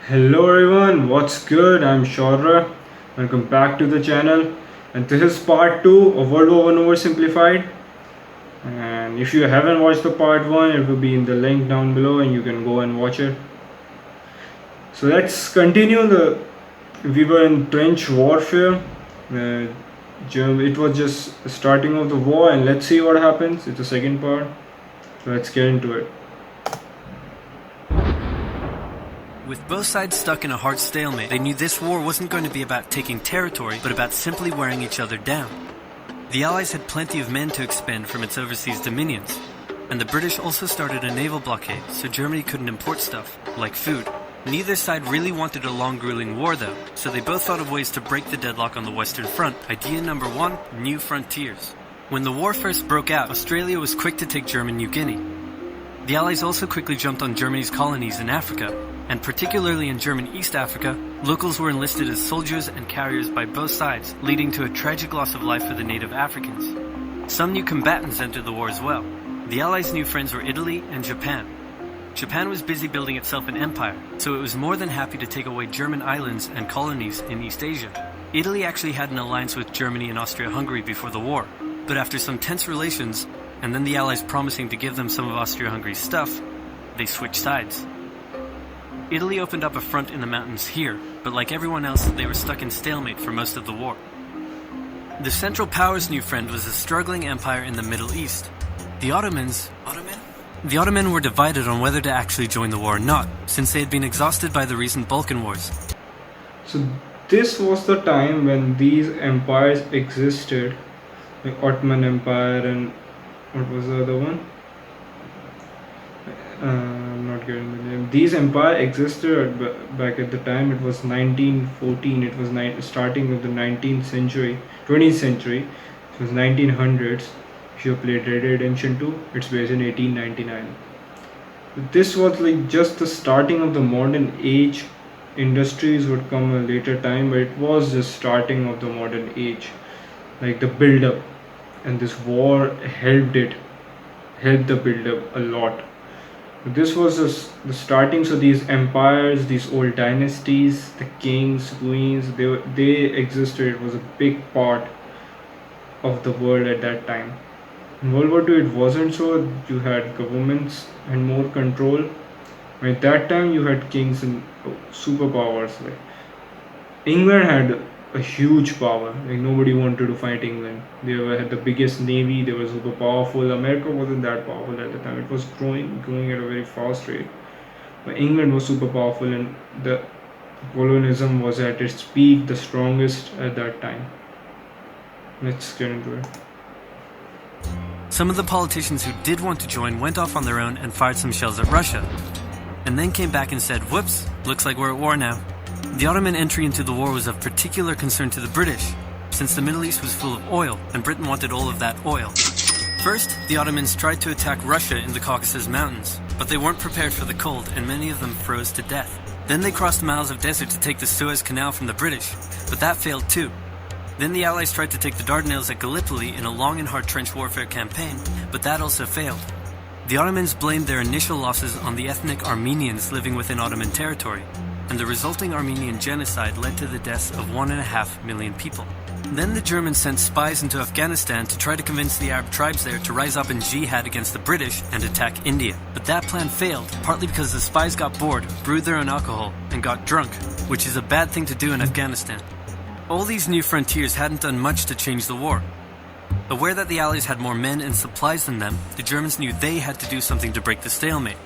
Hello everyone, what's good? I'm Shaura. Welcome back to the channel. And this is part 2 of World War I Oversimplified. And if you haven't watched the part 1, it will be in the link down below and you can go and watch it. So let's continue we were in trench warfare. Uh, it was just the starting of the war and let's see what happens. It's the second part. So let's get into it. With both sides stuck in a hard stalemate, they knew this war wasn't going to be about taking territory, but about simply wearing each other down. The Allies had plenty of men to expend from its overseas dominions, and the British also started a naval blockade, so Germany couldn't import stuff, like food. Neither side really wanted a long grueling war though, so they both thought of ways to break the deadlock on the Western Front. Idea number 1, new frontiers. When the war first broke out, Australia was quick to take German New Guinea. The Allies also quickly jumped on Germany's colonies in Africa, and particularly in German East Africa, locals were enlisted as soldiers and carriers by both sides, leading to a tragic loss of life for the native Africans. Some new combatants entered the war as well. The Allies' new friends were Italy and Japan. Japan was busy building itself an empire, so it was more than happy to take away German islands and colonies in East Asia. Italy actually had an alliance with Germany and Austria-Hungary before the war, but after some tense relations, and then the Allies promising to give them some of Austria-Hungary's stuff, they switched sides. Italy opened up a front in the mountains here, but like everyone else, they were stuck in stalemate for most of the war. The Central Powers' new friend was a struggling empire in the Middle East. The Ottomans were divided on whether to actually join the war or not, since they had been exhausted by the recent Balkan Wars. So this was the time when these empires existed, like Ottoman Empire and what was the other one? I'm not getting the name. These empires existed back at the time. It was 1914. It was starting of the 19th century, 20th century. It was 1900s. If you played Red Dead Redemption 2, it's based in 1899. This was like just the starting of the modern age. Industries would come a later time, but it was the starting of the modern age, like the build up, and this war helped the build up a lot. This was the starting. So these empires, these old dynasties, the kings, queens, they existed. It was a big part of the world at that time. In World War II, it wasn't so. You had governments and more control. At that time, you had kings and superpowers. Like England had a huge power. Like nobody wanted to fight England. They had the biggest navy. They were super powerful. America wasn't that powerful at the time. It was growing at a very fast rate. But England was super powerful, and the colonialism was at its peak, the strongest at that time. Let's get into it. Some of the politicians who did want to join went off on their own and fired some shells at Russia, and then came back and said, "Whoops, looks like we're at war now." The Ottoman entry into the war was of particular concern to the British, since the Middle East was full of oil, and Britain wanted all of that oil. First, the Ottomans tried to attack Russia in the Caucasus Mountains, but they weren't prepared for the cold, and many of them froze to death. Then they crossed miles of desert to take the Suez Canal from the British, but that failed too. Then the Allies tried to take the Dardanelles at Gallipoli in a long and hard trench warfare campaign, but that also failed. The Ottomans blamed their initial losses on the ethnic Armenians living within Ottoman territory, and the resulting Armenian genocide led to the deaths of 1.5 million people. Then the Germans sent spies into Afghanistan to try to convince the Arab tribes there to rise up in jihad against the British and attack India. But that plan failed, partly because the spies got bored, brewed their own alcohol, and got drunk, which is a bad thing to do in Afghanistan. All these new frontiers hadn't done much to change the war. Aware that the Allies had more men and supplies than them, the Germans knew they had to do something to break the stalemate.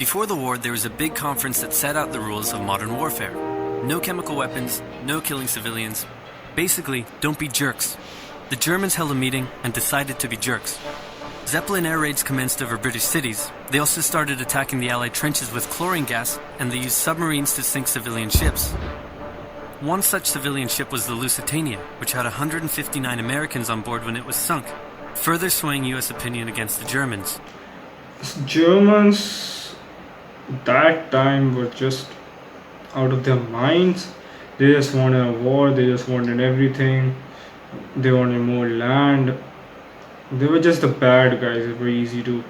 Before the war, there was a big conference that set out the rules of modern warfare. No chemical weapons, no killing civilians. Basically, don't be jerks. The Germans held a meeting and decided to be jerks. Zeppelin air raids commenced over British cities. They also started attacking the Allied trenches with chlorine gas, and they used submarines to sink civilian ships. One such civilian ship was the Lusitania, which had 159 Americans on board when it was sunk, further swaying US opinion against the Germans. Germans that time were just out of their minds. They just wanted a war, they just wanted everything, they wanted more land. They were just the bad guys. It was easy to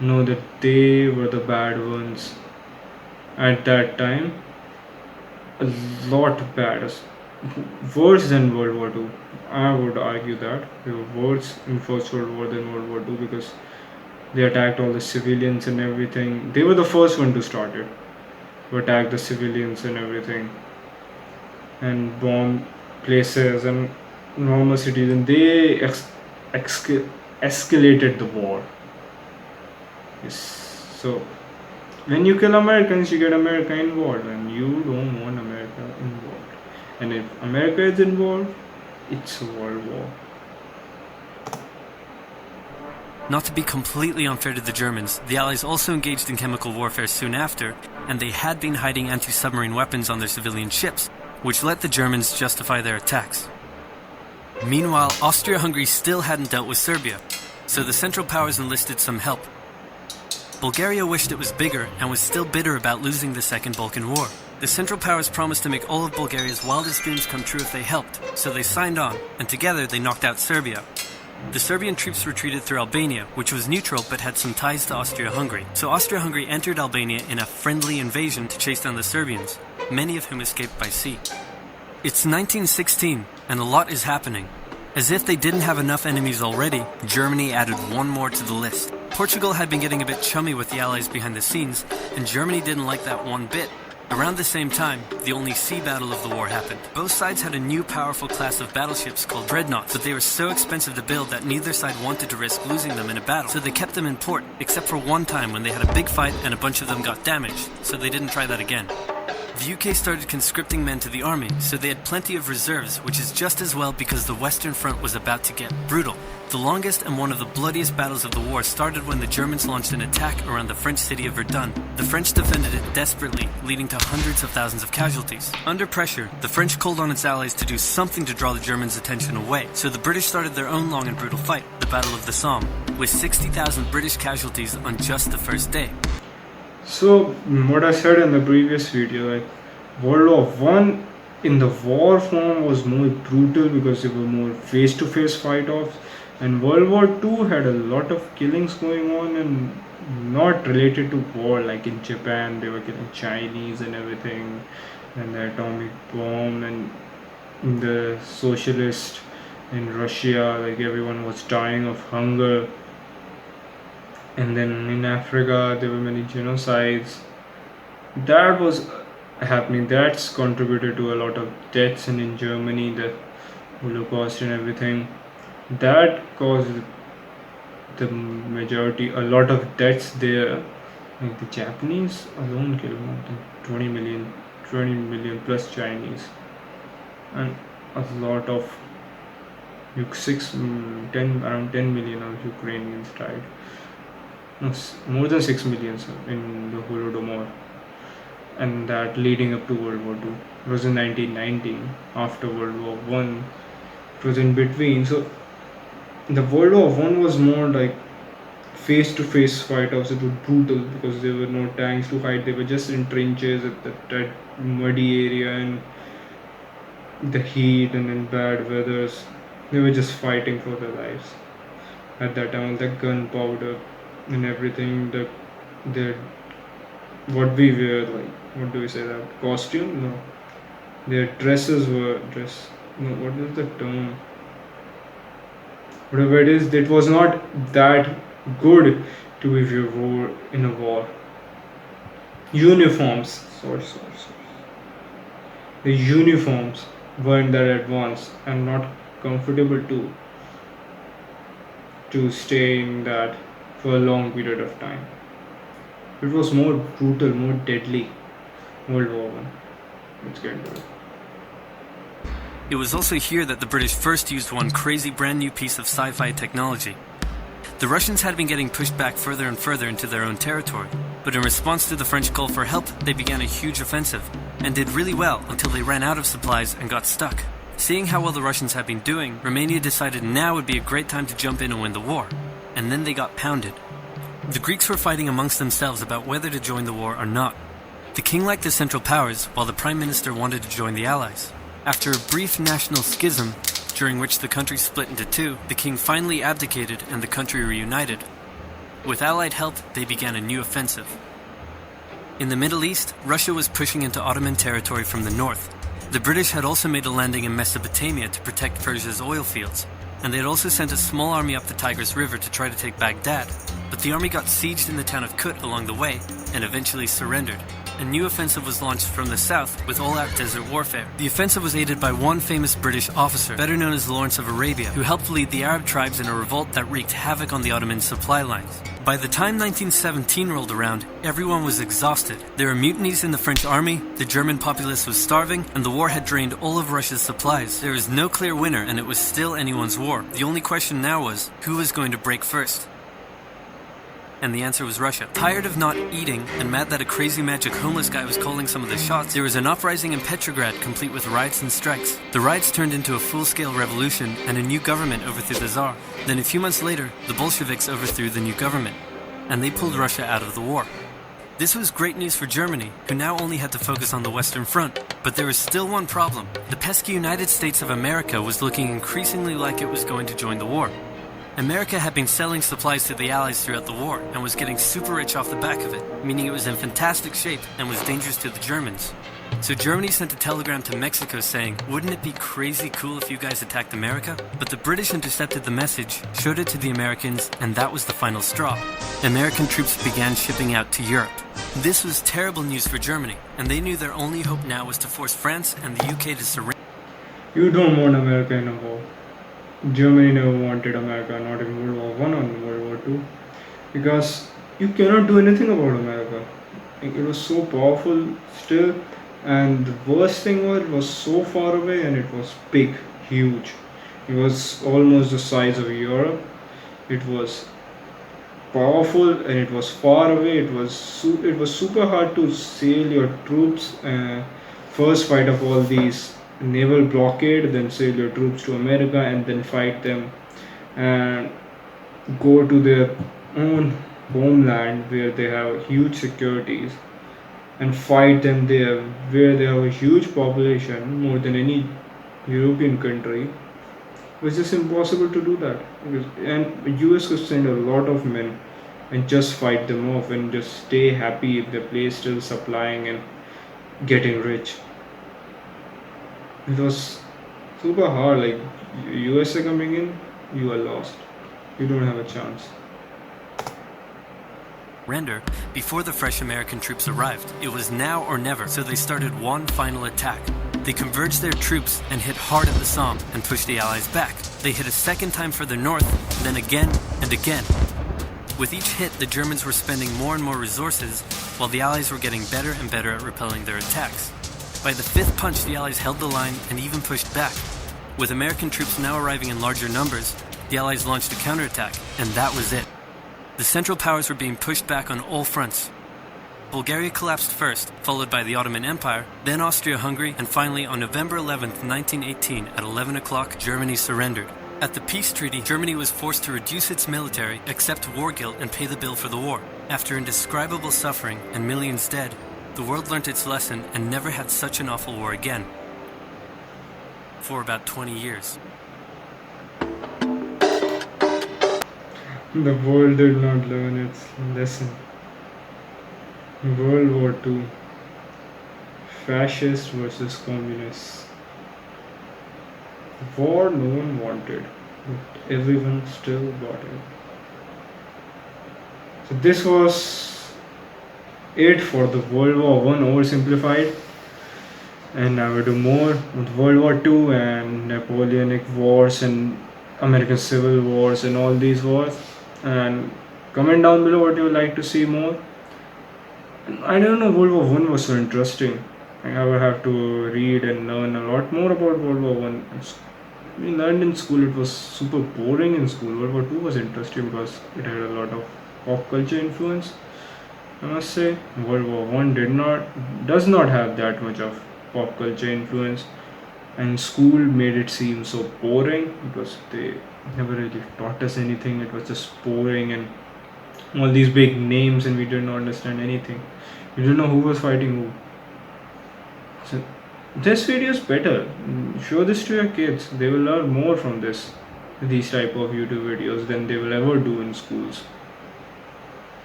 know that they were the bad ones. at that time, a lot bad, worse than World War II. I would argue that they were worse in First World War than World War II because they attacked all the civilians and everything. They were the first one to start it, to attack the civilians and everything, and bomb places and normal cities, and they escalated the war. Yes. So when you kill Americans, you get America involved, and you don't want America involved. And if America is involved, it's a world war. Not to be completely unfair to the Germans, the Allies also engaged in chemical warfare soon after, and they had been hiding anti-submarine weapons on their civilian ships, which let the Germans justify their attacks. Meanwhile, Austria-Hungary still hadn't dealt with Serbia, so the Central Powers enlisted some help. Bulgaria wished it was bigger and was still bitter about losing the Second Balkan War. The Central Powers promised to make all of Bulgaria's wildest dreams come true if they helped, so they signed on, and together they knocked out Serbia. The Serbian troops retreated through Albania, which was neutral but had some ties to Austria-Hungary. So Austria-Hungary entered Albania in a friendly invasion to chase down the Serbians, many of whom escaped by sea. It's 1916, and a lot is happening. As if they didn't have enough enemies already, Germany added one more to the list. Portugal had been getting a bit chummy with the Allies behind the scenes, and Germany didn't like that one bit. Around the same time, the only sea battle of the war happened. Both sides had a new powerful class of battleships called dreadnoughts, but they were so expensive to build that neither side wanted to risk losing them in a battle, so they kept them in port, except for one time when they had a big fight and a bunch of them got damaged, so they didn't try that again. The UK started conscripting men to the army, so they had plenty of reserves, which is just as well because the Western Front was about to get brutal. The longest and one of the bloodiest battles of the war started when the Germans launched an attack around the French city of Verdun. The French defended it desperately, leading to hundreds of thousands of casualties. Under pressure, the French called on its allies to do something to draw the Germans' attention away, so the British started their own long and brutal fight, the Battle of the Somme, with 60,000 British casualties on just the first day. So what I said in the previous video, like World War One in the war form was more brutal because there were more face-to-face fight-offs, and World War Two had a lot of killings going on and not related to war. Like in Japan, they were killing Chinese and everything, and the atomic bomb, and in the socialist in Russia, like everyone was dying of hunger. And then in Africa, there were many genocides. That was happening. That's contributed to a lot of deaths, and in Germany, the Holocaust and everything. That caused the majority, a lot of deaths there. Like the Japanese alone killed more than 20 million plus Chinese, and a lot of around 10 million of Ukrainians died. No, more than 6 million in the Holodomor, and that leading up to World War II. It was in 1919, after World War One. It was in between. So the World War One was more like face-to-face fight-offs. It was brutal because there were no tanks to fight. They were just in trenches at that muddy area and the heat and in bad weathers. They were just fighting for their lives. At that time, the gunpowder and everything, the what we wear, like what do we say, that costume? No, their dresses were no, what is the term? Whatever it is, it was not that good to if you wore in a war. Uniforms, sorry. The uniforms weren't that advanced and not comfortable to stay in that for a long period of time. It was more brutal, more deadly. World War One. Let's get into it. It was also here that the British first used one crazy brand new piece of sci-fi technology. The Russians had been getting pushed back further and further into their own territory, but in response to the French call for help, they began a huge offensive, and did really well until they ran out of supplies and got stuck. Seeing how well the Russians had been doing, Romania decided now would be a great time to jump in and win the war, and then they got pounded. The Greeks were fighting amongst themselves about whether to join the war or not. The king liked the Central Powers, while the Prime Minister wanted to join the Allies. After a brief national schism, during which the country split into two, the king finally abdicated and the country reunited. With Allied help, they began a new offensive. In the Middle East, Russia was pushing into Ottoman territory from the north. The British had also made a landing in Mesopotamia to protect Persia's oil fields, and they had also sent a small army up the Tigris River to try to take Baghdad, but the army got sieged in the town of Kut along the way and eventually surrendered. A new offensive was launched from the south with all-out desert warfare. The offensive was aided by one famous British officer, better known as Lawrence of Arabia, who helped lead the Arab tribes in a revolt that wreaked havoc on the Ottoman supply lines. By the time 1917 rolled around, everyone was exhausted. There were mutinies in the French army, the German populace was starving, and the war had drained all of Russia's supplies. There was no clear winner, and it was still anyone's war. The only question now was, who was going to break first? And the answer was Russia. Tired of not eating and mad that a crazy magic homeless guy was calling some of the shots, there was an uprising in Petrograd complete with riots and strikes. The riots turned into a full-scale revolution and a new government overthrew the Tsar. Then a few months later, the Bolsheviks overthrew the new government, and they pulled Russia out of the war. This was great news for Germany, who now only had to focus on the Western Front. But there was still one problem. The pesky United States of America was looking increasingly like it was going to join the war. America had been selling supplies to the Allies throughout the war and was getting super rich off the back of it, meaning it was in fantastic shape and was dangerous to the Germans. So Germany sent a telegram to Mexico saying, "Wouldn't it be crazy cool if you guys attacked America?" But the British intercepted the message, showed it to the Americans, and that was the final straw. American troops began shipping out to Europe. This was terrible news for Germany, and they knew their only hope now was to force France and the UK to surrender. You don't want America in a war. Germany never wanted America, not in World War One or World War Two, because you cannot do anything about America. It was so powerful still, and the worst thing was it was so far away and it was big, huge. It was almost the size of Europe. It was powerful and it was far away. It was super hard to sail your troops. First fight up all these naval blockade, then sail your troops to America and then fight them and go to their own homeland where they have huge securities and fight them there where they have a huge population, more than any European country. It was just impossible to do that and US could send a lot of men and just fight them off and just stay happy if the place still supplying and getting rich. It was super hard. Like USA coming in, you are lost. You don't have a chance. Surrender before the fresh American troops arrived. It was now or never, so they started one final attack. They converged their troops and hit hard at the Somme and pushed the Allies back. They hit a second time further north, then again and again. With each hit, the Germans were spending more and more resources, while the Allies were getting better and better at repelling their attacks. By the fifth punch, the Allies held the line and even pushed back. With American troops now arriving in larger numbers, the Allies launched a counterattack, and that was it. The Central Powers were being pushed back on all fronts. Bulgaria collapsed first, followed by the Ottoman Empire, then Austria-Hungary, and finally on November 11, 1918, at 11 o'clock, Germany surrendered. At the peace treaty, Germany was forced to reduce its military, accept war guilt, and pay the bill for the war. After indescribable suffering and millions dead, the world learnt its lesson and never had such an awful war again. For about 20 years. The world did not learn its lesson. World War II. Fascists versus communists. War no one wanted, but everyone still got it. So this was it for the World War One oversimplified, and I will do more with World War Two and Napoleonic Wars and American Civil Wars and all these wars. And comment down below what you would like to see more. And I don't know, World War One was so interesting. I would have to read and learn a lot more about World War One. We learned in school, it was super boring in school. World War Two was interesting because it had a lot of pop culture influence. I must say, World War One does not have that much of pop culture influence, and school made it seem so boring because they never really taught us anything. It was just boring and all these big names, and we didn't understand anything. We didn't know who was fighting who. So this video is better. Show this to your kids. They will learn more from these type of YouTube videos than they will ever do in schools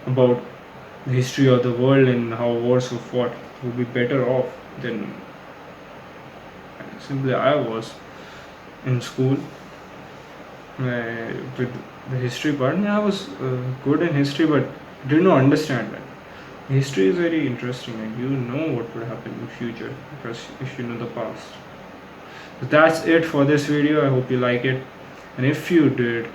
about the history of the world and how wars were fought, would be better off than simply I was in school. With the history part, I was good in history, but did not understand that. History is very interesting, and you know what would happen in the future because if you know the past. So that's it for this video. I hope you like it, and if you did,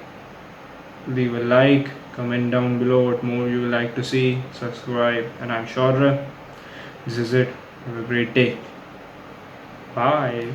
leave a like, comment down below what more you would like to see, subscribe, and I'm Shaudra. This is it. Have a great day. Bye.